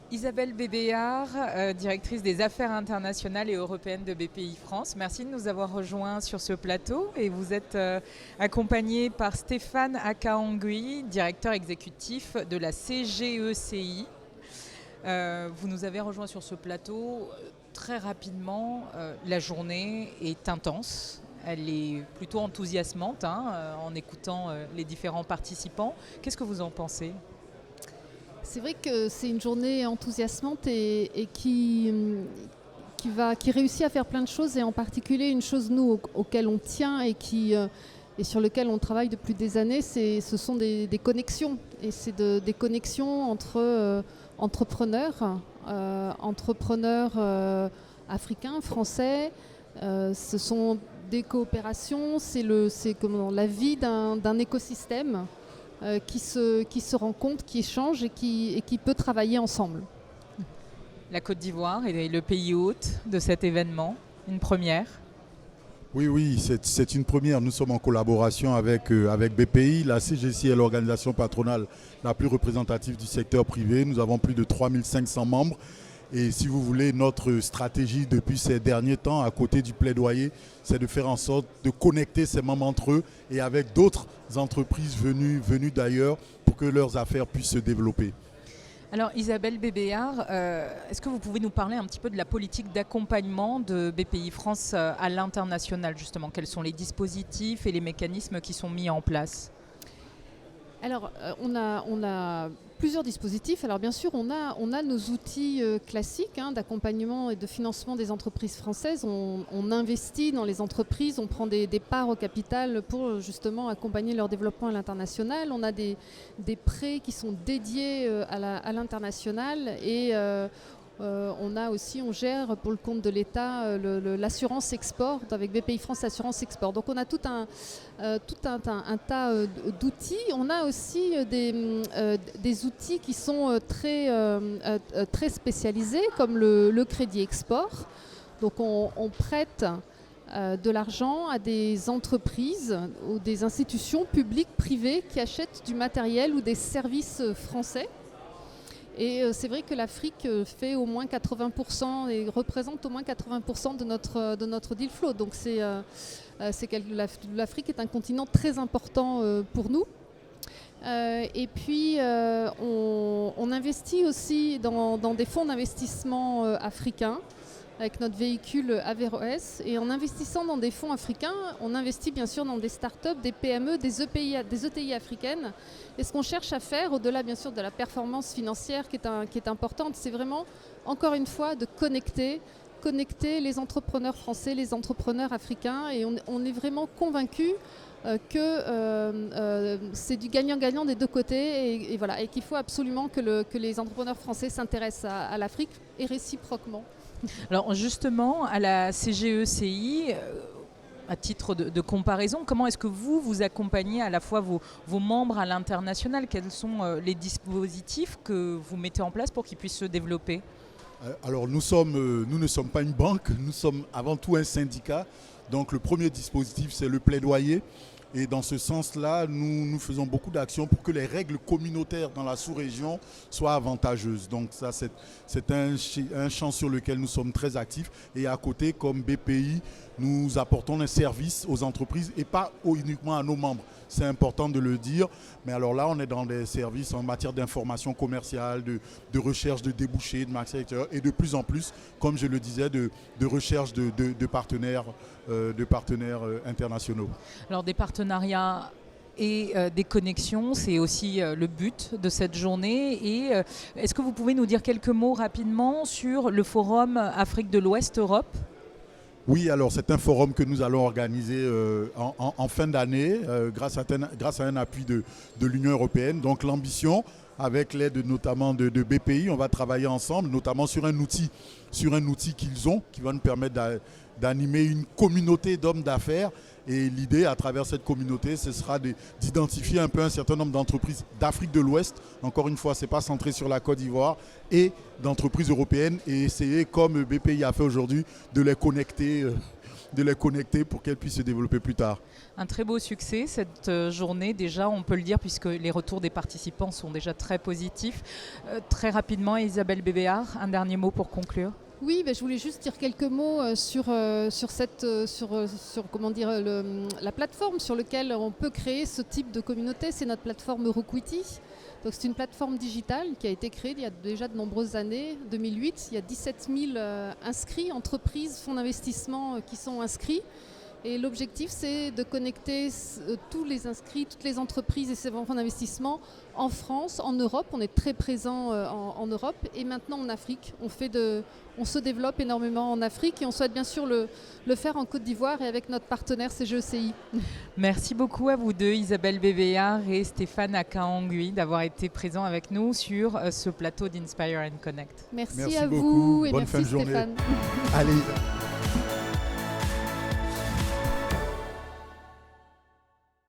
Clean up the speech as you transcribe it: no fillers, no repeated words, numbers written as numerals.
Isabelle Bébéard, directrice des affaires internationales et européennes de BPI France. Merci de nous avoir rejoints sur ce plateau et vous êtes accompagnée par Stéphane Akaangui, directeur exécutif de la CGECI. Vous nous avez rejoints sur ce plateau très rapidement. La journée est intense. Elle est plutôt enthousiasmante en écoutant les différents participants. Qu'est-ce que vous en pensez ? C'est vrai que c'est une journée enthousiasmante et qui réussit à faire plein de choses, et en particulier une chose nous auquel on tient et sur lequel on travaille depuis des années, ce sont des connexions. Et c'est des connexions entre entrepreneurs africains, français. Ce sont des coopérations, c'est la vie d'un écosystème qui se rencontre, qui échange et qui peut travailler ensemble. La Côte d'Ivoire est le pays hôte de cet événement, une première. Oui, c'est une première. Nous sommes en collaboration avec BPI. La CGC est l'organisation patronale la plus représentative du secteur privé. Nous avons plus de 3500 membres. Et si vous voulez, notre stratégie depuis ces derniers temps, à côté du plaidoyer, c'est de faire en sorte de connecter ces membres entre eux et avec d'autres entreprises venues d'ailleurs pour que leurs affaires puissent se développer. Alors Isabelle Bébéard, est-ce que vous pouvez nous parler un petit peu de la politique d'accompagnement de BPI France à l'international justement ? Quels sont les dispositifs et les mécanismes qui sont mis en place ? Alors, on a plusieurs dispositifs. Alors, bien sûr, on a nos outils classiques d'accompagnement et de financement des entreprises françaises. On investit dans les entreprises, on prend des parts au capital pour justement accompagner leur développement à l'international. On a des prêts qui sont dédiés à l'international et on gère pour le compte de l'État l'assurance export avec BPI France Assurance Export. Donc on a tout un tas d'outils. On a aussi des outils qui sont très spécialisés comme le crédit export. Donc on prête de l'argent à des entreprises ou des institutions publiques, privées qui achètent du matériel ou des services français. Et c'est vrai que l'Afrique fait au moins 80% et représente au moins 80% de notre deal flow. Donc l'Afrique est un continent très important pour nous. Et puis on investit aussi dans des fonds d'investissement africains avec notre véhicule Averroès. Et en investissant dans des fonds africains, on investit bien sûr dans des startups, des PME, des ETI africaines. Et ce qu'on cherche à faire, au-delà bien sûr de la performance financière qui est importante, c'est vraiment, encore une fois, de connecter les entrepreneurs français, les entrepreneurs africains. Et on est vraiment convaincus que c'est du gagnant-gagnant des deux côtés et qu'il faut absolument que les entrepreneurs français s'intéressent à l'Afrique et réciproquement. Alors justement, à la CGECI, à titre de comparaison, comment est-ce que vous accompagnez à la fois vos membres à l'international ? Quels sont les dispositifs que vous mettez en place pour qu'ils puissent se développer ? Alors nous ne sommes pas une banque, nous sommes avant tout un syndicat. Donc le premier dispositif, c'est le plaidoyer. Et dans ce sens-là, nous faisons beaucoup d'actions pour que les règles communautaires dans la sous-région soient avantageuses. Donc ça, c'est un champ sur lequel nous sommes très actifs. Et à côté, comme BPI, nous apportons un service aux entreprises et pas uniquement à nos membres. C'est important de le dire. Mais alors là, on est dans des services en matière d'information commerciale, de recherche de débouchés, de marché extérieur et de plus en plus, comme je le disais, de recherche de partenaires internationaux. Alors des partenariats et des connexions, c'est aussi le but de cette journée. Et est-ce que vous pouvez nous dire quelques mots rapidement sur le forum Afrique de l'Ouest-Europe ? Oui, alors c'est un forum que nous allons organiser en fin d'année grâce à un appui de l'Union européenne. Donc l'ambition, avec l'aide notamment de BPI, on va travailler ensemble, notamment sur un outil qu'ils ont, qui va nous permettre d'animer une communauté d'hommes d'affaires. Et l'idée, à travers cette communauté, ce sera d'identifier un peu un certain nombre d'entreprises d'Afrique de l'Ouest. Encore une fois, ce n'est pas centré sur la Côte d'Ivoire, et d'entreprises européennes, et essayer, comme BPI a fait aujourd'hui, de les connecter pour qu'elles puissent se développer plus tard. Un très beau succès cette journée déjà, on peut le dire, puisque les retours des participants sont déjà très positifs. Très rapidement, Isabelle Bébéard, un dernier mot pour conclure. Oui, je voulais juste dire quelques mots sur comment dire, la plateforme sur laquelle on peut créer ce type de communauté. C'est notre plateforme Euroquity. Donc c'est une plateforme digitale qui a été créée il y a déjà de nombreuses années, 2008. Il y a 17 000 inscrits, entreprises, fonds d'investissement qui sont inscrits. Et l'objectif, c'est de connecter tous les inscrits, toutes les entreprises et ces fonds d'investissement en France, en Europe. On est très présent en Europe et maintenant en Afrique. On se développe énormément en Afrique et on souhaite bien sûr le faire en Côte d'Ivoire et avec notre partenaire CGECI. Merci beaucoup à vous deux, Isabelle Bébéard et Stéphane Akaangui, d'avoir été présents avec nous sur ce plateau d'Inspire and Connect. Merci à beaucoup. vous et Bonne merci fin de journée. Stéphane. Allez.